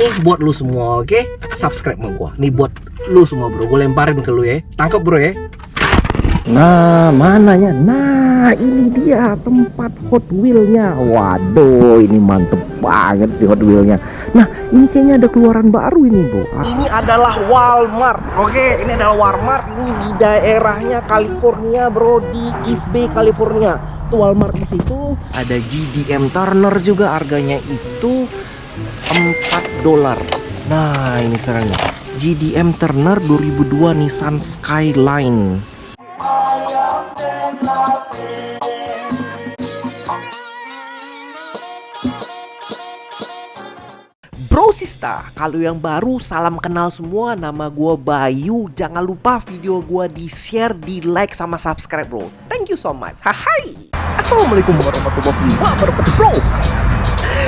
Nih buat lu semua, oke? Subscribe sama gua. Nih buat lu semua bro, gue lemparin ke lu ya. Tangkap bro ya. Nah, mana ya? Nah, ini dia tempat Hot Wheel-nya. Waduh, ini mantep banget sih Hot Wheel-nya. Nah, ini kayaknya ada keluaran baru ini, bro. Ini adalah Walmart. Oke, ini adalah Walmart. Ini di daerahnya California, bro, di East Bay, California. Tuh Walmart di situ. Ada GDM Turner juga, harganya itu $4. Nah, ini serangnya. GDM Turner 2002 Nissan Skyline. Bro Sista, kalau yang baru salam kenal semua, nama gua Bayu. Jangan lupa video gua di share, di like sama subscribe bro. Thank you so much. Hai. Assalamualaikum warahmatullahi wabarakatuh bro.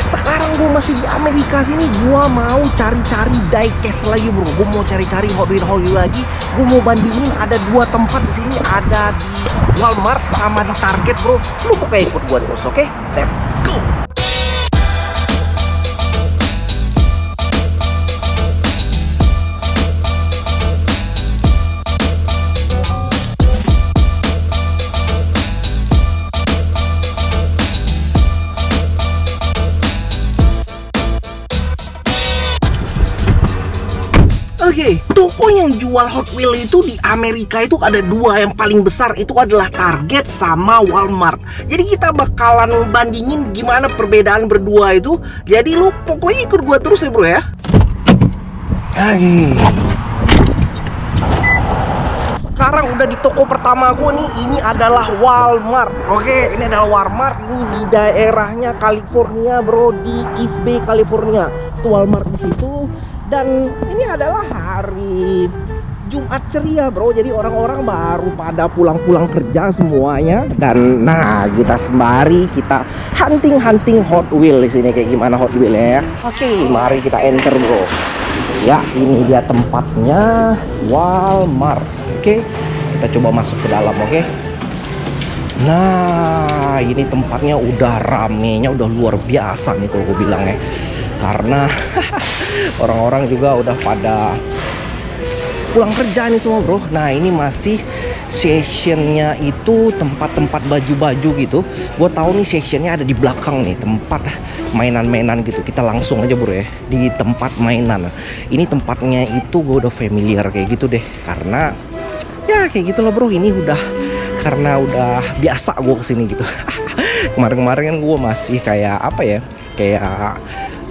Sekarang gue masih di Amerika sini. Gue mau cari-cari diecast lagi bro. Gue mau cari-cari Hot Wheel lagi. Gue mau bandingin, ada dua tempat di sini. Ada di Walmart sama di Target bro. Lu pokoknya ikut gue terus, oke? Let's go. Oke, toko yang jual Hot Wheel itu di Amerika itu ada dua. Yang paling besar itu adalah Target sama Walmart. Jadi kita bakalan bandingin gimana perbedaan berdua itu. Jadi lu pokoknya ikut gua terus ya bro ya. Sekarang udah di toko pertama gua nih. Ini adalah Walmart. Oke, ini adalah Walmart. Ini di daerahnya California bro, di East Bay, California. Tuh Walmart di situ. Dan ini adalah hari Jumat ceria bro. Jadi orang-orang baru pada pulang-pulang kerja semuanya. Dan nah, kita sembari kita hunting Hot Wheel di sini, kayak gimana Hot Wheel ya. Oke, mari kita enter bro. Ya, ini dia tempatnya Walmart. Oke, kita coba masuk ke dalam, oke. Nah, ini tempatnya udah ramenya udah luar biasa nih kalau gue bilang ya. Karena orang-orang juga udah pada pulang kerja nih semua bro. Nah, ini masih sessionnya itu tempat-tempat baju-baju gitu. Gue tahu nih sessionnya ada di belakang nih, tempat mainan-mainan gitu. Kita langsung aja bro ya di tempat mainan. Ini tempatnya itu gue udah familiar kayak gitu deh. Karena ya kayak gitu loh bro. Ini udah karena udah biasa gue kesini gitu. Kemarin-kemarin kan gue masih kayak apa ya, kayak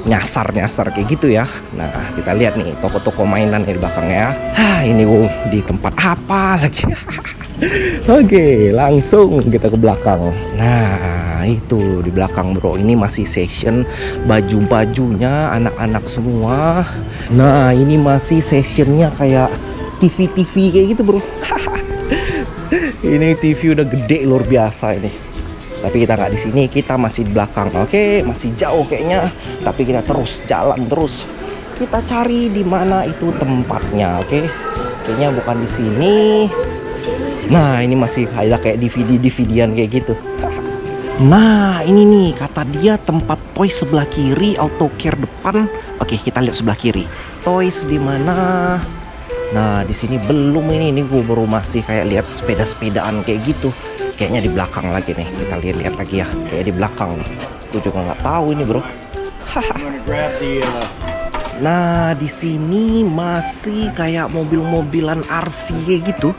nyasar kayak gitu ya. Nah, kita lihat nih toko-toko mainan di belakangnya. Ini gue di tempat apa lagi? Oke, langsung kita ke belakang. Nah, itu di belakang bro. Ini masih session baju-bajunya anak-anak semua. Nah, ini masih sessionnya kayak TV kayak gitu bro. Ini TV udah gede luar biasa ini. Tapi kita nggak di sini, kita masih di belakang. Oke, masih jauh kayaknya. Tapi kita terus jalan terus. Kita cari di mana itu tempatnya. Oke, kayaknya bukan di sini. Nah, ini masih ada kayak DVD-an kayak gitu. Nah, ini nih kata dia tempat toys sebelah kiri, auto care depan. Oke, kita lihat sebelah kiri. Toys di mana? Nah, di sini belum ini gue baru masih kayak lihat sepeda-sepedaan kayak gitu. Kayaknya di belakang lagi nih, kita lihat lagi ya. Kayak di belakang nih. Gue juga nggak tahu ini bro. Nah, di sini masih kayak mobil-mobilan RC kayak gitu.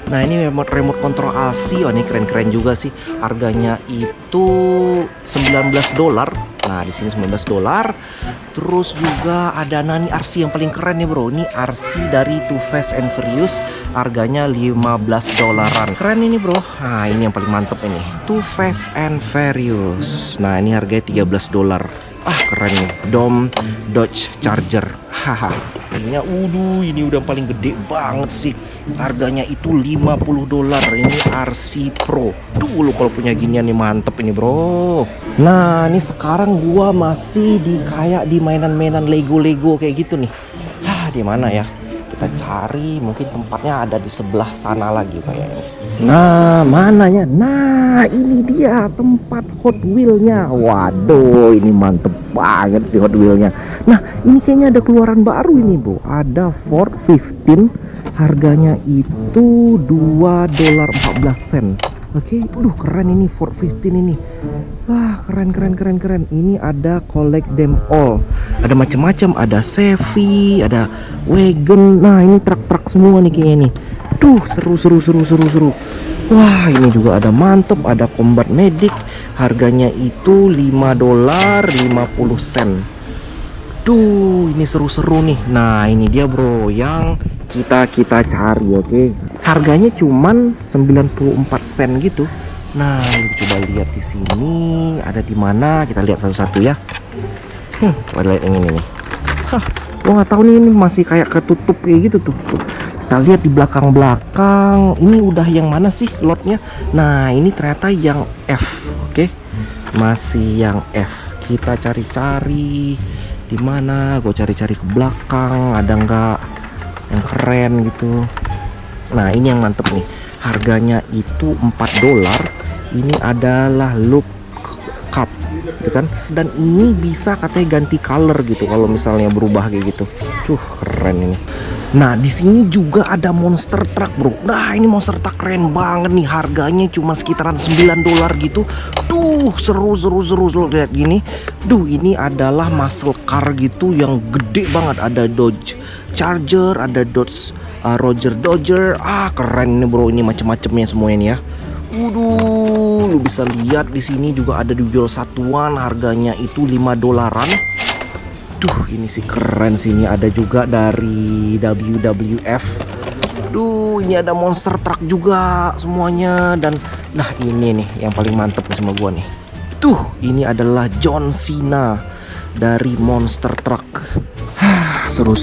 Nah, ini remote control RC. Oh, ini keren-keren juga sih. Harganya itu $19. Nah, di sini $19. Terus juga ada nani RC yang paling keren nih bro. Ini RC dari Too Fast and Furious. Harganya $15. Keren ini bro. Nah, ini yang paling mantep ini. Too Fast and Furious. Nah, ini harganya $13. Keren nih. Dodge Charger. Haha. Ini udah paling gede banget sih. Harganya itu $50. Ini RC Pro. Dulu kalau punya ginian nih mantep ini bro. Nah, ini sekarang gua masih di kayak di mainan-mainan Lego kayak gitu nih. Di mana ya? Kita cari, mungkin tempatnya ada di sebelah sana lagi kayaknya. Nah, mana ya? Nah, ini dia tempat Hot Wheel-nya. Waduh, ini mantep banget sih Hot Wheel-nya. Nah, ini kayaknya ada keluaran baru ini, bro. Ada Ford 15. Harganya itu $2.14. Oke, keren ini Ford 15 ini. Wah, keren. Ini ada collect them all. Ada macam-macam, ada Chevy, ada wagon. Nah, ini truk-truk semua nih kayaknya nih. Duh, seru. Wah, ini juga ada mantep, ada combat medic. Harganya itu $5.50. Duh, ini seru-seru nih. Nah, ini dia bro yang kita cari, oke. Harganya cuman 94 sen gitu. Nah, coba lihat di sini ada di mana. Kita lihat satu-satu ya. Coba lihat yang ini nih. Gua nggak tahu nih, ini masih kayak ketutup kayak gitu tuh. Kita lihat di belakang. Ini udah yang mana sih lotnya? Nah, ini ternyata yang F, oke. Masih yang F. Kita cari-cari di mana. Gue cari-cari ke belakang, ada nggak yang keren gitu. Nah, ini yang mantep nih. Harganya itu $4. Ini adalah look cup gitu kan. Dan ini bisa katanya ganti color gitu kalau misalnya berubah kayak gitu. Keren ini. Nah, di sini juga ada monster truck, bro. Nah, ini monster truck keren banget nih. Harganya cuma sekitaran $9 gitu. Seru lihat gini. Ini adalah muscle car gitu yang gede banget. Ada Dodge Charger, ada Dodge Roger Dodger. Keren nih, bro. Ini macam-macamnya semuanya nih ya. Lu bisa lihat di sini juga ada dijual satuan. Harganya itu $5. Ini sih keren sih. Ini ada juga dari WWF. Ini ada monster truck juga semuanya. Dan nah, ini nih yang paling mantep nih sama gua nih. Ini adalah John Cena dari monster truck. Seru.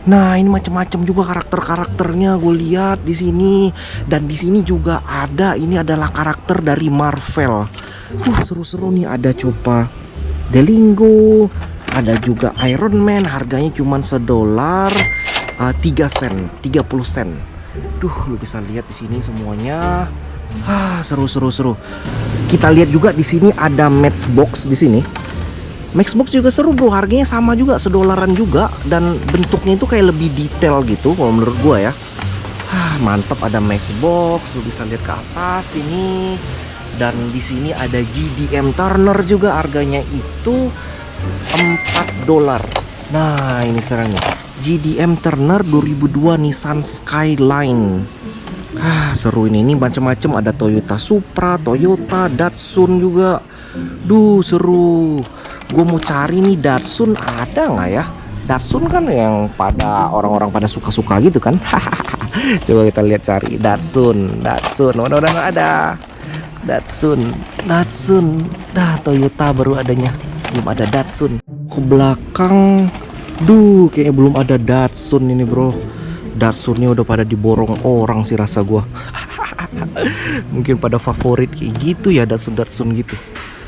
Nah, ini macam-macam juga karakternya gue lihat di sini. Dan di sini juga ada, ini adalah karakter dari Marvel. Seru nih, ada Copa Delingo, ada juga Iron Man. Harganya cuma $1.30 sen. Lu bisa lihat di sini semuanya. Seru. Kita lihat juga di sini ada Matchbox di sini. Matchbox juga seru, bro. Harganya sama juga, $1 juga. Dan bentuknya itu kayak lebih detail gitu kalau menurut gua ya. Mantap, ada Matchbox. Lu bisa lihat ke atas ini. Dan di sini ada GDM Turner juga. Harganya itu $4. Nah, ini sekarang nih. GDM Turner 2002 Nissan Skyline. Seru ini macam-macam. Ada Toyota Supra, Toyota, Datsun juga. Seru. Gue mau cari nih Datsun, ada nggak ya? Datsun kan yang pada orang-orang pada suka-suka gitu kan. Coba kita lihat, cari Datsun. Udah nggak ada. Datsun. Toyota baru adanya, belum ada Datsun. Ke belakang, kayaknya belum ada Datsun ini, bro. Datsunnya udah pada diborong orang sih rasa gua. Mungkin pada favorit kayak gitu ya, Datsun gitu.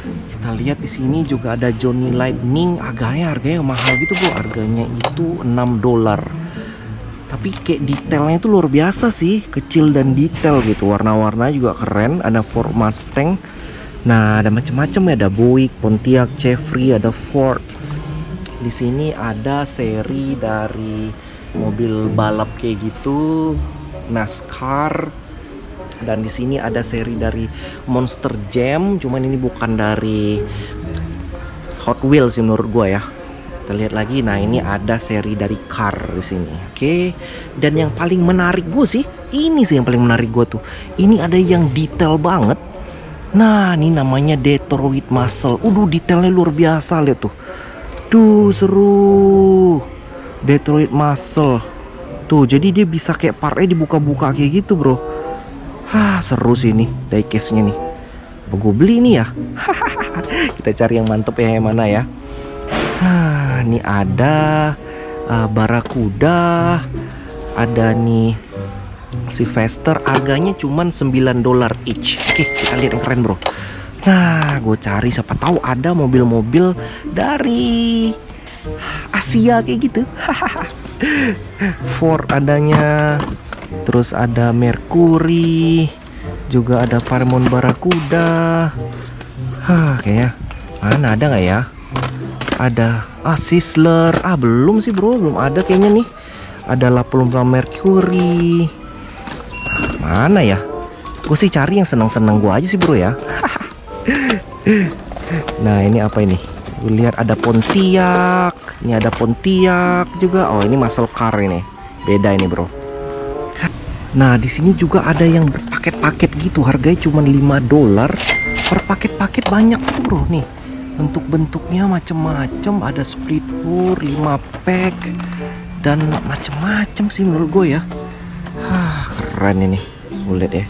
Kita lihat di sini juga ada Johnny Lightning. Harganya mahal gitu, bro. Harganya itu $6. Tapi kayak detailnya itu luar biasa sih, kecil dan detail gitu. Warna-warna juga keren. Ada Ford Mustang. Nah, ada macam-macam ya. Ada Buick, Pontiac, Chevy, ada Ford. Di sini ada seri dari mobil balap kayak gitu, NASCAR. Dan di sini ada seri dari Monster Jam, cuman ini bukan dari Hot Wheels sih menurut gua ya. Kita lihat lagi. Nah, ini ada seri dari car di sini. Oke. Dan yang paling menarik gue sih, ini sih yang paling menarik gue tuh. Ini ada yang detail banget. Nah, ini namanya Detroit Muscle. Detailnya luar biasa, lihat tuh. Seru. Detroit Muscle. Jadi dia bisa kayak partnya dibuka-buka kayak gitu, bro. Seru sih ini diecast-nya nih. Apa gue beli nih ya? Kita cari yang mantep ya, yang mana ya. Ini ada Barracuda. Ada nih Sylvester. Harganya cuman $9 each. Oke, kita lihat yang keren, bro. Nah, gue cari, siapa tahu ada mobil-mobil dari Asia kayak gitu. Ford adanya, terus ada Mercury, juga ada Paramount Barracuda. Kayaknya mana ada nggak ya? Ada Sizzler. Belum sih bro, belum ada kayaknya nih. Ada La Plumba Mercury. Mana ya? Gue sih cari yang seneng-seneng gue aja sih bro ya. Nah ini apa ini? Gue lihat ada Pontiac. Ini ada Pontiac juga. Oh ini muscle car ini. Beda ini bro. Nah di sini juga ada yang berpaket-paket gitu. Harganya cuma $5. Per paket-paket banyak tuh bro nih. Bentuk-bentuknya macem-macem. Ada split pour, 5 pack, dan macem-macem sih menurut gue ya. Keren ini. Lihat ya.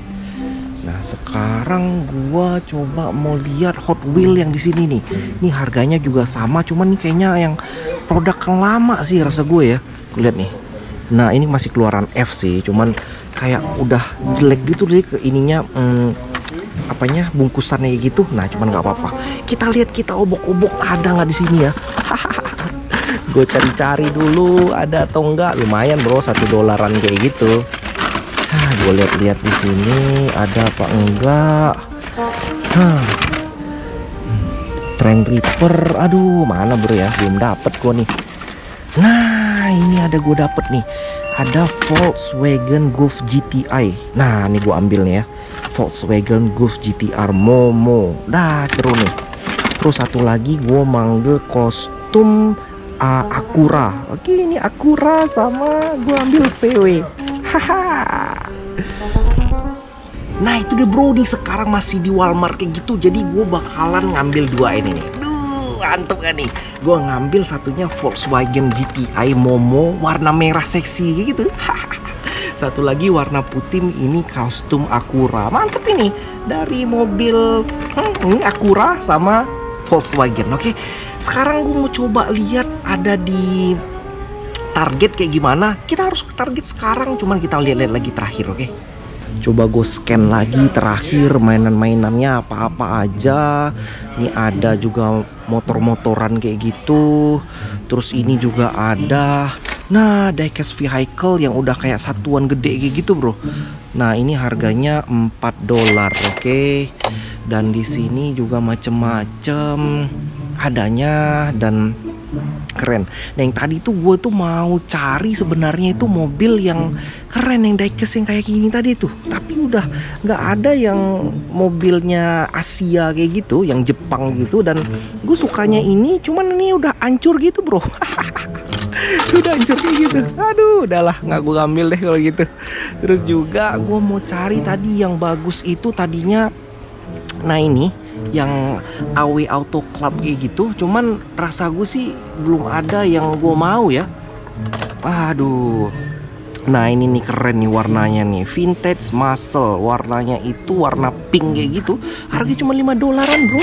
Nah sekarang gua coba mau lihat Hot Wheel yang di sini nih. Ini harganya juga sama, cuman nih kayaknya yang produk yang lama sih rasa gue ya. Lihat nih. Nah ini masih keluaran F sih, cuman kayak udah jelek gitu deh ke ininya, apanya bungkusannya gitu. Nah cuman nggak apa-apa. Kita lihat, kita obok-obok ada nggak di sini ya. Gue cari-cari dulu ada atau enggak. Lumayan bro, $1 kayak gitu. Gue lihat-lihat di sini ada apa enggak. Trend Reaper, aduh mana bro ya, belum dapet gue nih. Nah ini ada, gue dapet nih. Ada Volkswagen Golf GTI. Nah ini gue ambil nih ya, Volkswagen Golf GTR Momo. Dah seru nih. Terus satu lagi gue manggil kostum Acura. Oke ini Acura sama gue ambil VW. Nah itu deh bro, di sekarang masih di Walmart kayak gitu. Jadi gue bakalan ngambil dua ini nih. Mantep kan nih. Gue ngambil satunya Volkswagen GTI Momo warna merah seksi kayak gitu. Satu lagi warna putih, ini kostum Acura. Mantep ini. Dari mobil ini Acura sama Volkswagen. Oke, sekarang gue mau coba lihat ada di Target kayak gimana. Kita harus ke Target sekarang, cuman kita lihat-lihat lagi terakhir. Oke, coba gue scan lagi terakhir mainan-mainannya apa-apa aja. Ini ada juga motor-motoran kayak gitu. Terus ini juga ada, nah diecast vehicle yang udah kayak satuan gede kayak gitu bro. Nah ini harganya $4. Oke. Dan di sini juga macem-macem adanya dan keren. Nah yang tadi tuh gue tuh mau cari sebenarnya itu mobil yang keren, yang diecast yang kayak gini tadi tuh. Tapi udah nggak ada yang mobilnya Asia kayak gitu, yang Jepang gitu. Dan gue sukanya ini, cuman ini udah hancur gitu bro. Udah hancur kayak gitu. Aduh udahlah, nggak gue ambil deh kalau gitu. Terus juga gue mau cari tadi yang bagus itu tadinya. Nah ini yang AW Auto Club kayak gitu, cuman rasa gue sih belum ada yang gue mau ya. Aduh. Nah ini nih keren nih warnanya nih, vintage muscle. Warnanya itu warna pink kayak gitu. Harganya cuma $5 bro.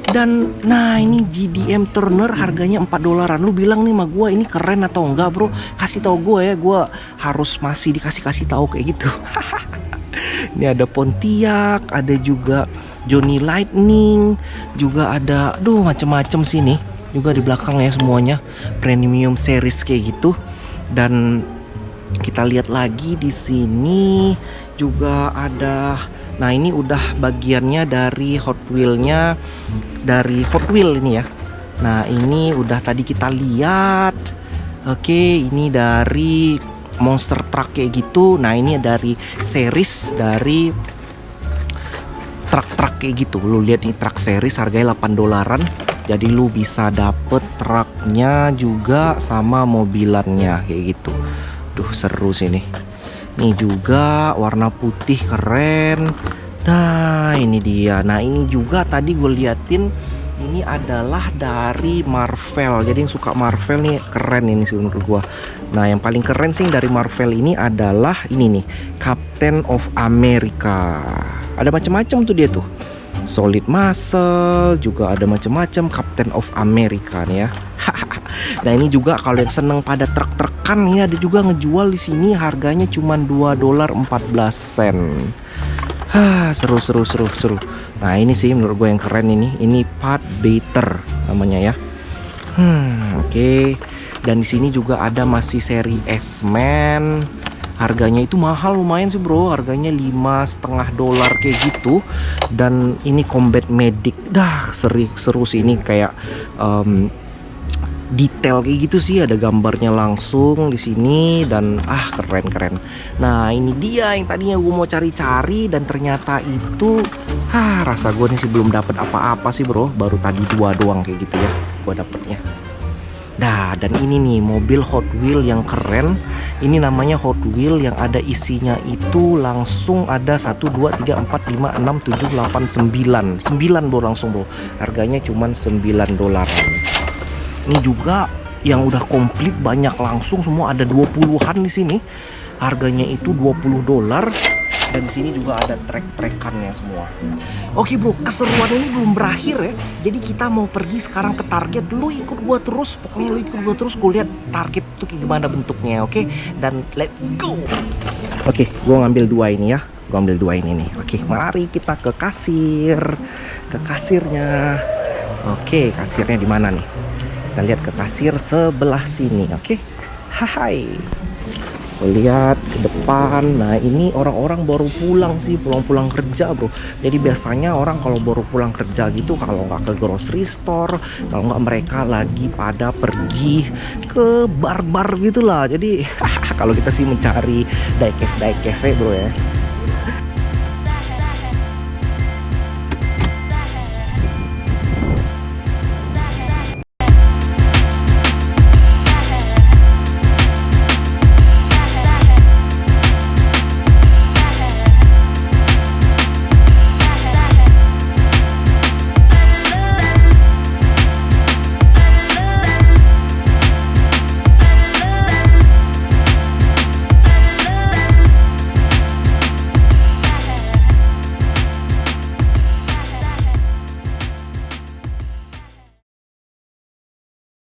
Dan nah ini GDM Turner harganya $4. Lu bilang nih sama gue ini keren atau enggak bro? Kasih tahu gue ya, gue harus masih dikasih tahu kayak gitu. Ini ada Pontiac, ada juga Johnny Lightning, juga ada, macem-macem sini. Juga di belakangnya semuanya premium series kayak gitu. Dan kita lihat lagi di sini juga ada. Nah ini udah bagiannya dari Hot Wheel-nya, dari Hot Wheel ini ya. Nah ini udah tadi kita lihat. Oke, ini dari monster truck kayak gitu. Nah ini dari series dari truk-truk kayak gitu. Lu lihat nih, truk series harganya $8. Jadi lu bisa dapet truknya juga sama mobilannya kayak gitu. Duh seru sih nih. Nih juga warna putih keren. Nah ini dia. Nah ini juga tadi gue liatin, ini adalah dari Marvel. Jadi yang suka Marvel nih keren ini sih menurut gua. Nah yang paling keren sih dari Marvel ini adalah ini nih, Captain of America. Ada macam-macam tuh dia tuh. Solid Muscle juga ada macam-macam, Captain of America nih ya. Nah ini juga kalau yang seneng pada truk-trukan, ini ada juga ngejual di sini harganya cuma $2.14. Seru. Nah ini sih menurut gue yang keren ini Pat Beater namanya ya. Oke. Dan di sini juga ada masih seri S-Man. Harganya itu mahal lumayan sih bro, harganya $5,5 kayak gitu. Dan ini Combat Medic, dah seru sih ini, kayak detail kayak gitu sih, ada gambarnya langsung di sini dan keren. Nah ini dia yang tadinya gue mau cari-cari dan ternyata itu rasa gue nih sih belum dapat apa-apa sih bro, baru tadi 2 doang kayak gitu ya gue dapetnya. Nah, dan ini nih mobil Hot Wheel yang keren. Ini namanya Hot Wheel yang ada isinya itu langsung ada 1, 2, 3, 4, 5, 6, 7, 8, 9 bro, langsung bro. Harganya cuman $9. Ini juga yang udah komplit banyak langsung semua, ada 20-an di sini. Harganya itu $20. Dan di sini juga ada trek-trekannya semua. Oke bro, keseruan ini belum berakhir ya. Jadi kita mau pergi sekarang ke target. Lu ikut gua terus, pokoknya lu ikut gua terus. Gue lihat target tuh kayak gimana bentuknya, oke? Dan let's go. Oke, gua ngambil 2 ini ya. Gua ambil 2 ini nih. Oke, mari kita ke kasir. Ke kasirnya. Oke, kasirnya di mana nih? Kita lihat ke kasir sebelah sini, oke? Hai. Lihat ke depan. Nah ini orang-orang baru pulang sih, pulang kerja bro. Jadi biasanya orang kalau baru pulang kerja gitu, kalau nggak ke grocery store, kalau nggak mereka lagi pada pergi ke bar-bar gitulah. Jadi kalau kita sih mencari diecast bro ya.